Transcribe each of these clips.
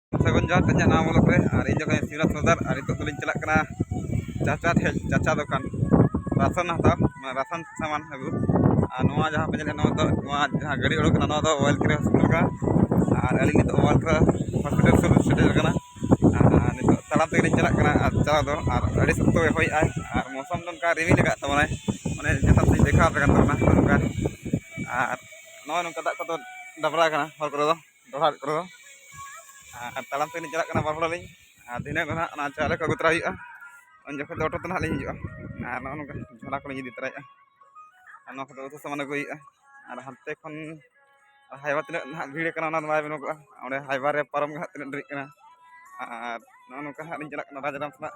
Sagun Johar tanya nama mulut re, hari ini kan sirat sodar, hari itu tulis celak kena caca dokan. Rasan atau rasan saman aku. Noa jaha penjelasan noa jaha gari orang kena noa oil kira hospital ka. Hari ini tu oil kira hospital sudah kena. Ini talam tegri celak kena celak tu. Hari Sabtu hoi ay. Mosam tu kan rimi lega tu mana. Mana jasa tu dekha apa kan tu mana kan. Noa nungka tak kau dabra kena hor kero dohar kero. Talam tegri celak kena barang lain. Dina kena cale kau terai ah. Anjak itu auto tanah lagi juga. Noa nungka jalan kau jadi terai ah. Noa kau tu sama nak goi ah. Hantai kon highway tidak nak bhiड़ kena nana mai beno ko. Ore highway re param ka tidak derik kena. Noa nungka hari celak kena Rajaram sana.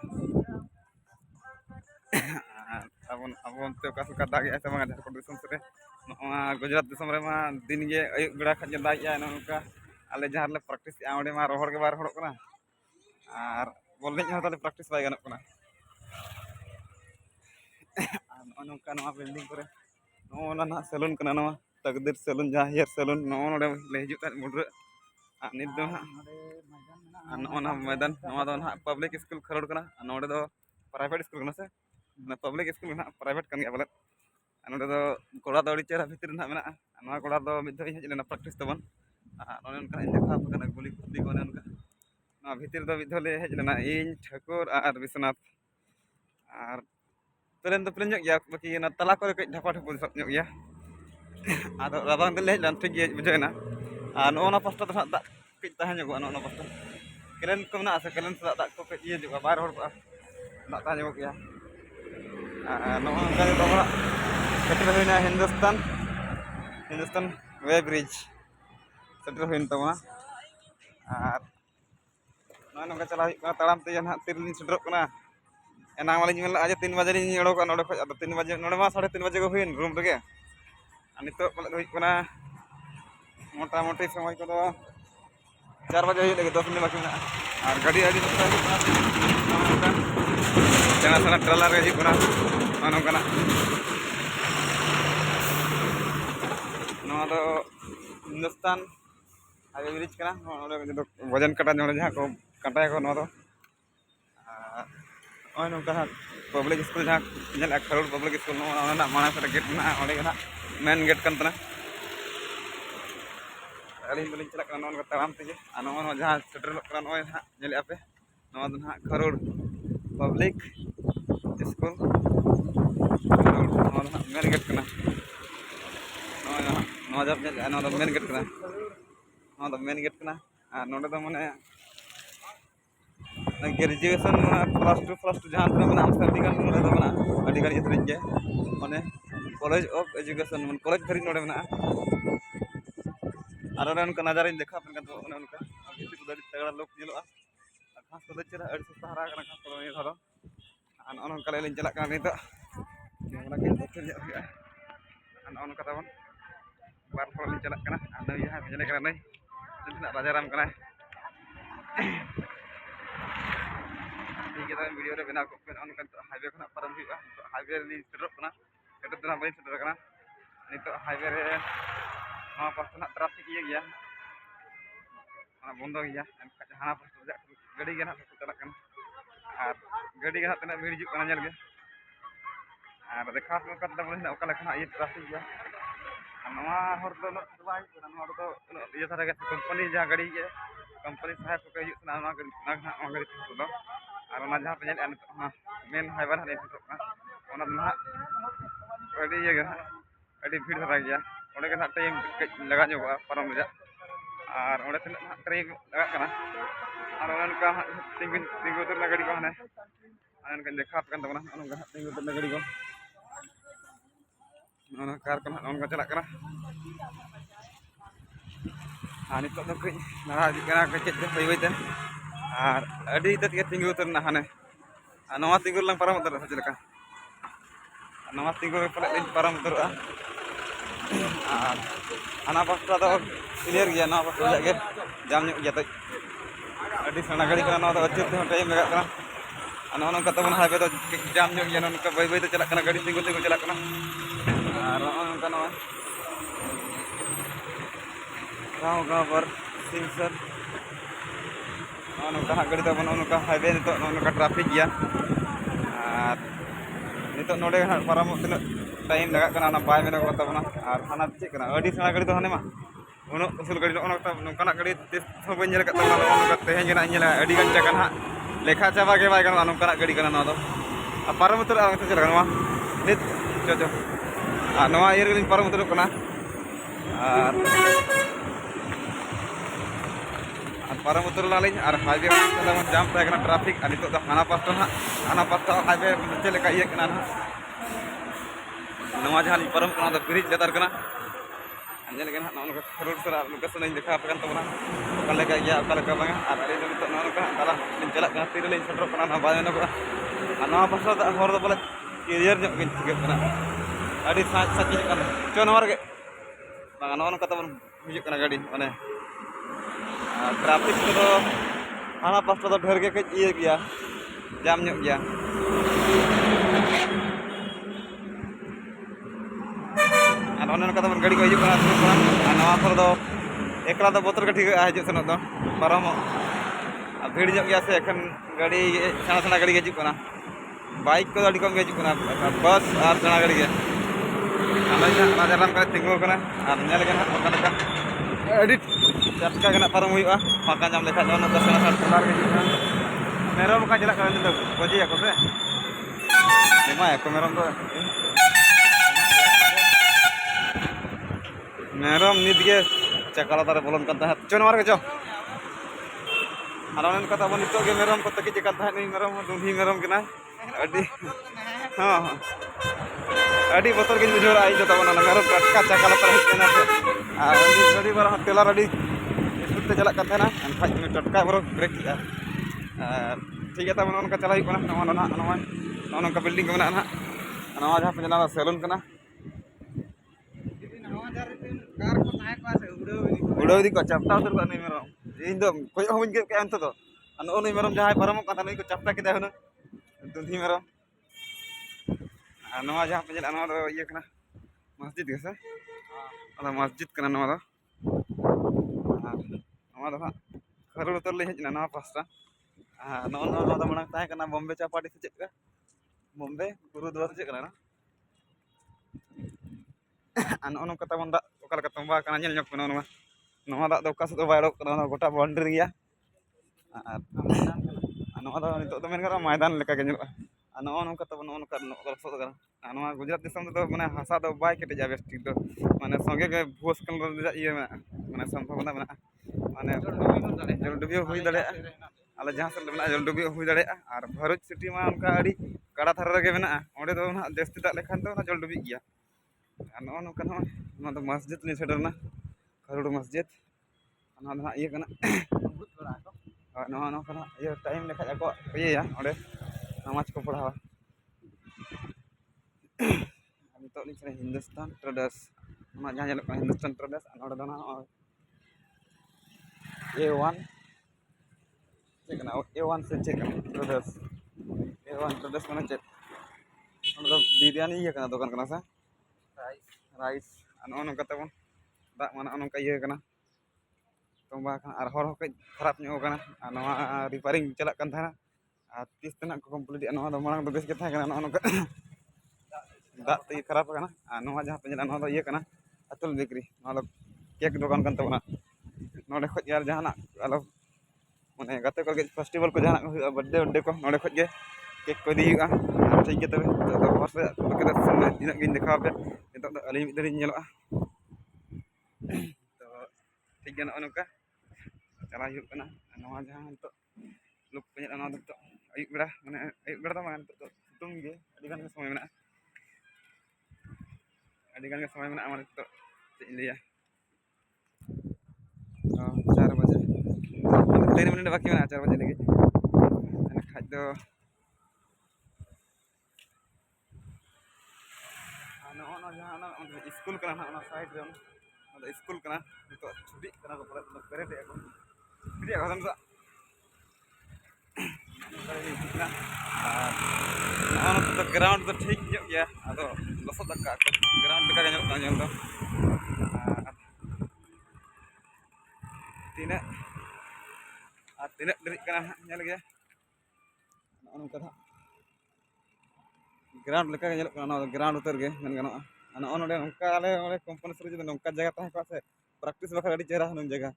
Abon tu kasu kata lagi sama ngajar kondisi sore. Noa Gujarat disam re ma din ge ayuk beda khat jendai ya noa nungka ale jahar le practice ya ore ma rohor ke bar horok kena. Bol nih hota le practice bai ganok kena. Noa nungka noa building kore. Noa na salon kena noa. Takdir salon jahir salon noa nore le hijut tan mudra. Nit do noa na medan noa do na public school kharod kena. Noa do private school kena se. Na public school na private kan ge bolet. Noa do kola do ri chera bhitir na mena. Noa kola do mid do hej na practice tabon. Noa nunka in dekha kena guli kutti ko nunka. Noa bhitir do mid do le hej na in Thakur ar Biswanath. Ar Pelen do pelen nyok ya baki na tala kore koi dhapa dhapul nyok ya. Ado rabang dele dan ঠিক ge bujoi na. Noa na pasta do dak koi tahan nyok noa na pasta. Kelen ko na asa kelen dak ko koi ye juga bar hor pa. Dak tahan nyok ya. Noa nungka do mara setel huina Hindustan Way Bridge. Setel huin tabona. Noa nungka chala huyuk kana talam te han tirlin seterok kana. Enang malin mel aja 3 baje ni odok kan odok ado 3 baje node ma 3:30 baje ko huin room rege. Nito pala huyuk kana मोटा-मोटी समय को तो 4 बजे हुई लगे 10 minute बाकी मेना और गाड़ी आदि चना सना ट्रेलर रे हिजुग कना मानो कना नोआ दो हिंदुस्तान हाईवे ब्रिज कना ओडे जो वजन काटा जोड़े जहां को काटा को नोआ दो ओय नोका पब्लिक स्कूल जहां नेल खरोड़ पब्लिक स्कूल नोआ ना माना से गेट ना ओडे कना मेन गेट कन तना अली दलिन चला कना नोन ताराम तेजे नोआ जहां सेटल कना नोय हा नेले आपे नोआ दो हा खरोड़ पब्लिक स्कूल नोआ मेन गेट कना नोआ जब नोआ मेन गेट कना नोआ मेन गेट कना नोडे दो माने ग्रेजुएशन प्लस 2 जहां तक मना हम दिगान नोडे दो मना अडिगान इतरिन जे माने कॉलेज ऑफ एजुकेशन मन कॉलेज धरि नोडे मना और उनका नजारा देखा अपन तो उनका अभी को दाड़ी तगड़ा लोग जेलोआ घास को चेहरा अड़ी सहारा कना घास को ये धरो अन उनका ले चला कना नितो हमरा के तो चल गया अन उनका तबन बार फल चला कना अन ये भेजने कना नहीं जितना राजाराम कना ठीक है वीडियो रे बना को उनका हाईवे कना परम हुआ हाईवे ली सेटर कना एटा तना बाई सेटर कना नितो हाईवे रे हाँ पास ना ट्रैफिक ये गया हाँ बंद गया हाँ पास गाड़ी के ना चला कना और गाड़ी के ना तना भीड़ हिजुग कना नेल गे और देखा को कत बोले ना ओका लेखा ये ट्रैफिक गया नवा हर तो बाई नवा तो ये सारा के कंपनी जहां गाड़ी के कंपनी साहब को हिजुग ना ना गाड़ी तो दो और ना जहां पे नेल मेन हाईवे ना तो ना ना गाड़ी ये गया गाड़ी भीड़ धरा गया ओडे के ना टाइम लगा जोगा परम जा और ओडे तना टाइम लगा कना और उनका तिंगु तो गाड़ी को हने उनका देखा अपन तो ना उनका तिंगु तो गाड़ी को उनका कार को उनका चला कना आनी तो कई नरा कना के चेत बई बईते और अडी तत के तिंगु तो ना हने नवा तिंगु लंग परम उतर चलका नवा तिंगु पले परम उतरआ आना पास्ता तो क्लियर गया ना पास्ता जाके जाम गया तो अड़ी सना गाड़ी कना तो अचुत टाइम लगा कना अन उनका तबन हाईवे तो जाम गया उनका बई बई तो चला कना गाड़ी तिंगु तिंगु चला कना और उनका ना गाँव गाँव पर sincere nongka hak gadi tabon nongka highway nito nongka traffic ya. Nito node paramok tino time lagak kana na bay mena ko tabona ar hana chek kana adi sena gadi to hane ma uno usul gadi nongka nak gadi so bañ nyel kat tabona nongka tehen gena nyela adi gan jakan ha lekha chaba ge bay kana nongka nak gadi kana no do param utur ang te kana ma nit jo noa yer gani param utur kana ar param utur lalin ar highway kada jam ta kana traffic ani to hana pasta highway chele ka iye kana नवा जहाँ परम कना bridge लेतार कना अंजल के ना नका road सरा location in देखा पकन तबना ओकले का या ओकले का बांगा आर रे तो नका ताला इन चला का तीर ले सेंटर कना ना बाने नका नवा पासा हर दो बोले क्लियर जो के ठीक कना अडी साच साच कना चो नवर के बांगा नवा नका तबन हिजु कना गाड़ी माने ट्रैफिक तो हाना पासा तो ढेर के कज ये गया जाम ᱧᱚᱜ गया kata gaड़ी को हिजुक नवा पर एकला तो बोतर के ठीक हिजुक सेनों दो पारम भीड़ ᱧᱚᱜ गया से एखन गाड़ी सेना सेना गाड़ी हिजुक बाइक को अड़ी कम हिजुक बस और सेना गाड़ी के राजाराम का तिंगु कना और नेल के ना ओका लका अड़ी चटका के ना पारम हुआ फाका जाम लेखा जो ना सेना सेना टोला के हिजुक मेरम का चला कर दो बजिया को से एमा को मेरम तो मेरम नित के चकला तारे बोलन करता है चो नवर के चो आरोन कथा बन नितो के मेरम को तकी चकता है नहीं मेरम दुधी मेरम के ना अडी हां अडी बोतर के बुझोरा आई जो तबना मेरम टटका चकला तारे हितना से आ गड़ी बार तेला रेडी स्पीड ते चला करता ना खाज में टटका बरो ब्रेक किया ठीक है तबना उनका चला ही कोना नवा का बिल्डिंग के ना नवा जहां पे जना सैलून कना उड़ो दी को चपटा उतर नहीं मेरम इन दो कोई होम के अंत तो अन ओनी मेरम जहां परम का नहीं को चपटा के हन दुधी मेरम नवा जहां पे नवा दो ये कना मस्जिद के से अदा मस्जिद कना नवा दो खरोड़ उतर ले हजना नवा पास्ता नवा दो मना ताहे कना बॉम्बे चापाटी से चेक का बॉम्बे गुरुद्वारा से चेक कना अन ओनो कता बंदा ओकल का तंबा कना नेल ᱧᱚᱜ कना नवा दा का से बायरो कना गोटा बाउंड्री गया नवा दा नितो तो मेन करा मैदान लेका के ᱧᱮᱞᱚᱜᱼᱟ नवा नोका तब नवा नोका ओकल सो कना नवा गुजरात दिसम तो माने हासा दो बाय केटे जा बेस्ट दो माने संगे के भूस कलर ये माने संभावना मेना माने जलडुबी हुई दाड़े आले जहां से मेना जलडुबी हुई दाड़े और भरूच सिटी मा उनका अड़ी कड़ा थारा रे मेना ओंडे दो ना जस्ती दा लेखान तो ना जलडुबी गया नवा नोका ना तो मस्जिद ने सेडरना खरोड़ मस्जिद ना ये कना नवा कना ये टाइम लेखा को ये या ओंडे नमाज को पढ़ावा नितो नि चले हिंदुस्तान ट्रेडर्स ना जहां जेलो हिंदुस्तान ट्रेडर्स ओंडे दो ना A1 चेक ना A1 से चेक ट्रेडर्स A1 ट्रेडर्स कना चेक ओंडे बिरयानी ये कना दुकान कना सा राइस अन कते बन दा माने अनका ये कना तोंबा और हर हो खराब ᱧᱚᱜ कना नवा रिपेयरिंग चला कन था और तीस तना को कंप्लीट नवा दो मांग दो बेस के था कना नका दा ते खराब कना नवा जहां पे नवा दो ये कना अतुल बेकरी नवा दो केक दुकान कन तबना नोडे खज यार जहाना आलो माने गाते को फेस्टिवल को जहाना बर्थडे को नोडे खज के केक को दियुगा ठीक है तबे तो हर से के इना गिन देखा पे नितो अली मिद दिन ñeloa तो ठीक है नका चला हुई कना नवा जहां तो लुक पे ना तो अयुब बेड़ा माने अयुब बेड़ा तो माने तो सितुंग गे अडी गान समय मेना अडी गान समय मेना माने तो चेक लिया 4 बजे 3 मिनट बाकी मेना 4 बजे लगे खाज दो ना जहां स्कूल कना ना साइड रे ना स्कूल कना तो छुट्टी कना को पूरा पेरेड को छुट्टी खत्म सा तो ग्राउंड तो ठीक ᱧᱚᱜ गया आदो लसो तक का ग्राउंड लेका ᱧᱚᱜ ता ᱧᱮᱞ दो तीना ᱟᱨ ᱛᱤᱱᱟᱹᱜ ᱰᱮᱨᱤᱜ ᱠᱟᱱᱟ ᱦᱟᱸᱜ ᱧᱮᱞ ᱜᱮ ᱱᱚᱜᱼᱚ ᱱᱚᱝᱠᱟ ᱦᱟᱸᱜ ᱜᱨᱟउন্ᱰ ᱞᱮᱠᱟ ᱜᱮ ᱧᱮᱞᱚᱜ ᱠᱟᱱᱟ ᱱᱚᱣᱟ ᱫᱚ ᱜᱨᱟउন্ড ᱩᱛᱟᱹᱨ ᱜᱮ ᱢᱮᱱ ᱜᱟᱱᱚᱜᱼᱟ ᱱᱚᱜᱼᱚ ᱱᱚᱰᱮ ᱱᱚᱝᱠᱟ ᱟᱞᱮ ᱱᱚᱰᱮ ᱠᱳᱢᱯᱟᱱᱤ ᱥᱩᱨ ᱡᱩᱫᱤ ᱱᱚᱝᱠᱟ ᱡᱟᱭᱜᱟ ᱛᱟᱦᱮᱸ ᱠᱚᱜᱼᱟ ᱥᱮ ᱯᱨᱮᱠᱴᱤᱥ ᱵᱟᱠᱷᱨᱟ ᱟᱹᱰᱤ ᱪᱮᱦᱨᱟ ᱦᱩᱱᱟᱹᱝ ᱡᱟᱭᱜᱟ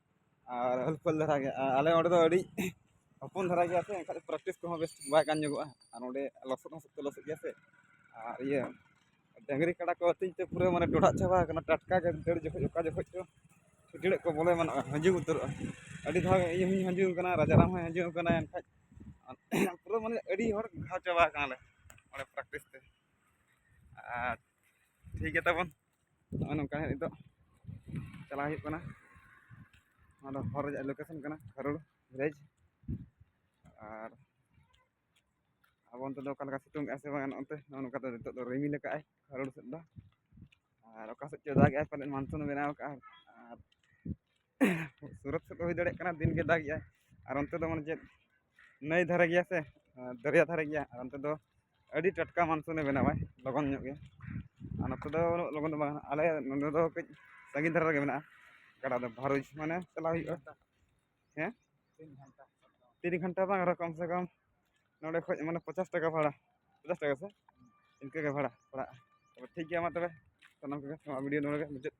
ᱟᱨ ᱦᱩᱞᱯᱷᱩᱞ ᱫᱷᱟᱨᱟ ᱜᱮ ᱟᱞᱮ ᱚᱸᱰᱮ ᱫᱚ ᱟᱹᱰᱤ ᱦᱚᱯᱚᱱ ᱫᱷᱟᱨᱟ ᱜᱮᱭᱟ ᱥᱮ ᱮᱱᱠᱷᱟᱡ ᱯᱨᱮᱠᱴᱤᱥ ᱠᱚᱦᱚᱸ ᱵᱮᱥ ᱵᱟᱭ ᱜᱟᱱ ᱧᱚᱜᱚᱜᱼᱟ ᱟᱨ ᱱᱚᱰᱮ ᱞᱚᱥᱚᱫ ᱦᱚᱸ ᱥᱚᱠᱛᱚ ᱞᱚᱥᱚᱫ ᱜᱮᱭᱟ ᱥᱮ ᱟᱨ ᱤᱭᱟᱹ ᱰᱟᱹᱝᱨᱤ ᱠᱟᱰᱟ ᱠᱚ ᱟᱹᱛᱤᱧ ᱛᱮ ᱯᱩᱨᱟᱹ ᱢᱟᱱᱮ ᱰᱚᱰᱷᱟᱜ ᱪᱟᱵᱟ ᱟᱠᱟᱱᱟ ᱴᱟᱴᱠᱟ ᱜᱮ ᱫᱟᱹᱲ ᱡᱚᱠᱷᱚᱡ ᱚᱠᱟ ᱡᱚᱠᱷᱚᱡ ᱪᱚ ᱪᱷᱩᱴᱤᱲᱟᱹᱜ ᱠᱚ ᱵᱚᱞᱮ ᱮᱢᱟᱱᱚᱜᱼᱟ ᱦᱟᱹᱡᱩᱜ ᱩᱛᱟᱹᱨᱚᱜᱼᱟ ᱟᱹᱰᱤ ᱫᱷᱟᱣ ᱤᱧ ᱦᱚᱸᱧ ᱦᱟᱹᱡᱩᱜ ᱠᱟᱱᱟ ᱨᱟᱡᱟᱨᱟᱢ ᱦᱚᱸᱭ ᱦᱟᱹᱡᱩᱜ ᱠᱟᱱᱟ ᱮᱱᱠᱷᱟᱡ ᱯᱩᱨᱟᱹ ᱢᱟᱱᱮ ᱟᱹᱰᱤ ᱦᱚᱲ ᱜᱷᱟᱣ ᱪᱟᱵᱟ ᱟᱠᱟᱱᱟᱞᱮ ᱚᱸᱰᱮ ᱯᱨᱮᱠᱴᱤᱥ ᱛᱮ ᱟᱨ ᱴᱷᱤᱠ ᱜᱮᱭᱟ ᱛᱟᱵᱚᱱ ᱱᱚᱜᱼᱚ ᱱᱚᱝᱠᱟ ᱱᱤᱛᱚᱜ ᱪᱟᱞᱟᱣ ᱦᱩᱭᱩᱜ ᱠᱟᱱᱟ ᱱᱚᱣᱟ ᱫᱚ ᱦᱚᱨ ᱨᱮᱭᱟᱜ ᱞᱳᱠᱮᱥᱚᱱ ᱠᱟᱱᱟ ᱠᱷᱟᱨᱩᱲ ᱵᱷᱤᱞᱮᱡᱽ ᱟᱨ ᱟᱵᱚ ᱚᱱᱛᱮ ᱫᱚ ᱚᱠᱟ ᱞᱮᱠᱟ ᱥᱤᱛᱩᱝ ᱮᱜᱼᱟ ᱥᱮ ᱵᱟᱝ ᱱᱚᱜᱼᱚ ᱱᱚᱝᱠᱟ ᱫᱚ ᱱᱤᱛᱚᱜ ᱫᱚ ᱨᱤᱢᱤᱞ ᱟᱠᱟᱜᱼᱟᱭ ᱠᱷᱟᱨᱩᱲ ᱥᱮᱫ ᱫᱚ ᱟᱨ ᱚᱠᱟ ᱥᱮᱫ ᱪᱚ ᱫᱟᱜᱮᱜᱼᱟᱭ ᱯᱟᱞᱮᱱ ᱢᱟᱱᱥᱩᱱ ᱵᱮᱱᱟᱣ ᱟᱠᱟᱜᱼᱟ ᱟᱨ ᱥᱩᱨᱟᱛ ᱥᱮᱫ ᱫᱚ ᱦᱩᱭ ᱫᱟᱲᱮᱭᱟᱜ ᱠᱟᱱᱟ ᱫᱤᱱ ᱜᱮ ᱫᱟᱜᱮᱜᱼᱟᱭ ᱟᱨ ᱚᱱᱛᱮ ᱫᱚ ᱢᱟᱱᱮ ᱪᱮᱫ ᱱᱟᱹᱭ ᱫᱷᱟᱨᱮ ᱜᱮᱭᱟ ᱥᱮ ᱫᱚᱨᱭᱟ ᱫᱷᱟᱨᱮ ᱜᱮᱭᱟ ᱟᱨ ᱚᱱᱛᱮ ᱫᱚ ᱟᱹᱰᱤ ᱴᱟᱴᱠᱟ ᱢᱟᱱᱥᱩᱱᱮ ᱵᱮᱱᱟᱣᱟᱭ ᱞᱚᱜᱚᱱ ᱧᱚᱜ ᱜᱮ ᱟᱨ ᱱᱚᱛᱮ ᱫᱚ ᱩᱱᱟᱹᱜ ᱞᱚᱜᱚᱱ ᱫᱚ ᱵᱟᱝ ᱟᱞᱮ ᱱᱚᱰᱮ ᱫᱚ ᱠᱟᱹᱡ ᱥᱟᱺᱜᱤᱧ ᱫᱷᱟᱨᱟ ᱨᱮᱜᱮ ᱢᱮᱱᱟᱜᱼᱟ ᱜᱟᱰᱟ ᱫᱚ ᱵᱷᱟᱨᱩᱪ ᱢᱟᱱᱮ ᱪᱟᱞᱟᱣ ᱦᱩᱭᱩᱜᱼᱟ ᱦᱮᱸ 3 ᱜᱷᱚᱱᱴᱟ ᱵᱟᱝ ᱟᱨᱦᱚᱸ ᱠᱚᱢ ᱥᱮ ᱠᱚᱢ ᱱᱚᱰᱮ ᱠᱷᱚᱡ ᱢᱟᱱᱮ 50 ᱴᱟᱠᱟ ᱵᱷᱟᱲᱟ 50 ᱴᱟᱠᱟ ᱥᱮ ᱤᱱᱠᱟᱹ ᱜᱮ ᱵᱷᱟᱲᱟ ᱯᱟᱲᱟᱜᱼᱟ ᱛᱚᱵᱮ ᱴᱷᱤᱠ ᱜᱮᱭᱟ ᱢᱟ ᱛᱚᱵᱮ ᱥᱟᱱᱟᱢ ᱠᱚᱜᱮ ᱱᱚᱣᱟ ᱵᱷᱤᱰᱤᱭᱳ ᱱᱚᱰᱮ ᱜᱮ ᱢᱩᱪᱟᱹᱫ